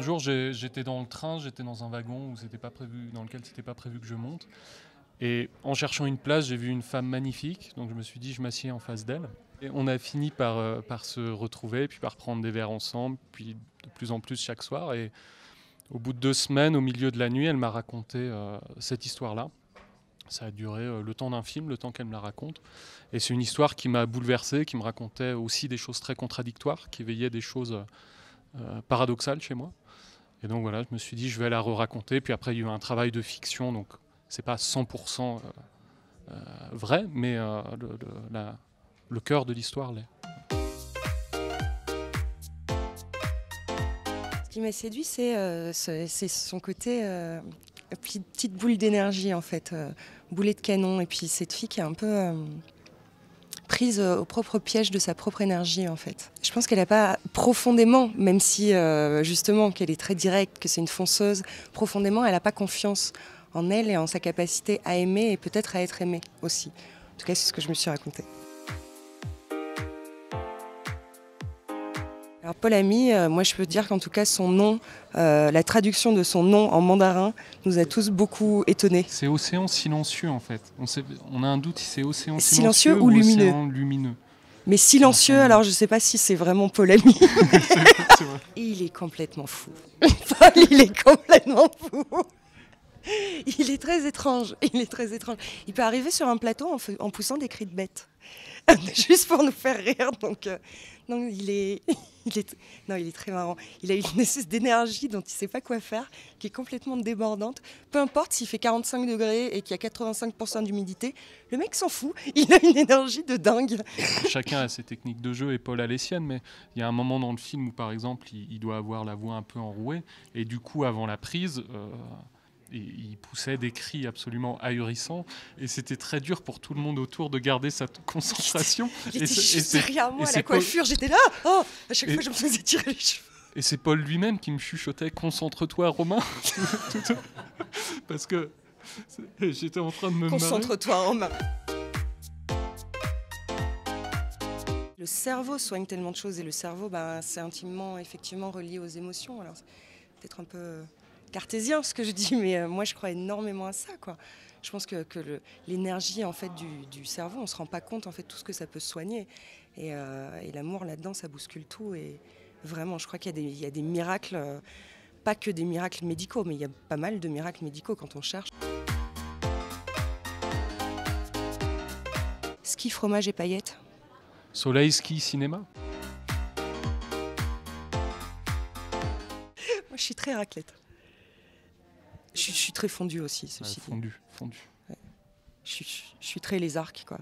Un jour, j'étais dans le train, j'étais dans un wagon où c'était pas prévu, dans lequel c'était pas prévu que je monte. Et en cherchant une place, j'ai vu une femme magnifique, donc je me suis dit, je m'assieds en face d'elle. Et on a fini par se retrouver, puis par prendre des verres ensemble, puis de plus en plus chaque soir. Et au bout de 2 semaines, au milieu de la nuit, elle m'a raconté cette histoire-là. Ça a duré le temps d'un film, le temps qu'elle me la raconte. Et c'est une histoire qui m'a bouleversé, qui me racontait aussi des choses très contradictoires, qui éveillait des choses paradoxales chez moi. Et donc voilà, je me suis dit, je vais la re-raconter. Puis après, il y a eu un travail de fiction, donc c'est pas 100% vrai, mais le cœur de l'histoire l'est. Ce qui m'a séduit, c'est son côté petite boule d'énergie, en fait, boulet de canon. Et puis cette fille qui est un peu prise au propre piège de sa propre énergie, en fait. Je pense qu'elle n'a pas profondément, même si justement qu'elle est très directe, que c'est une fonceuse, profondément, elle n'a pas confiance en elle et en sa capacité à aimer et peut-être à être aimée aussi. En tout cas, c'est ce que je me suis raconté. Alors Paul Ami, moi je peux dire qu'en tout cas son nom, la traduction de son nom en mandarin nous a tous beaucoup étonnés. C'est océan silencieux en fait. On a un doute si c'est océan Silencieux silencieux ou lumineux. Océan lumineux. Mais silencieux, alors je ne sais pas si c'est vraiment Paul Ami. C'est vrai. Et il est complètement fou. Paul, il est complètement fou. Il est très étrange. Il est très étrange. Il peut arriver sur un plateau en poussant des cris de bête. Juste pour nous faire rire. Donc il est très marrant. Il a une espèce d'énergie dont il ne sait pas quoi faire, qui est complètement débordante. Peu importe s'il fait 45 degrés et qu'il y a 85% d'humidité, le mec s'en fout. Il a une énergie de dingue. Chacun a ses techniques de jeu et Paul a les siennes, mais il y a un moment dans le film où par exemple il doit avoir la voix un peu enrouée et du coup avant la prise... il poussait des cris absolument ahurissants et c'était très dur pour tout le monde autour de garder sa concentration. Il était juste derrière moi à la coiffure, j'étais là, à chaque fois je me faisais tirer les cheveux. Et c'est Paul lui-même qui me chuchotait « Concentre-toi Romain !» Parce que j'étais en train de me marrer. Concentre-toi Romain. Le cerveau soigne tellement de choses et le cerveau, c'est intimement effectivement relié aux émotions. Alors c'est peut-être un peu... cartésien ce que je dis, mais moi je crois énormément à ça, quoi. Je pense que l'énergie en fait du cerveau, on se rend pas compte en fait tout ce que ça peut soigner et l'amour là-dedans ça bouscule tout et vraiment je crois qu'il y a des miracles, pas que des miracles médicaux, mais il y a pas mal de miracles médicaux quand on cherche. Ski, fromage et paillettes. Soleil, ski, cinéma. Moi je suis très raclette. Je suis très fondue aussi, ceci dit. Fondu. Ouais. Je suis très les arcs, quoi.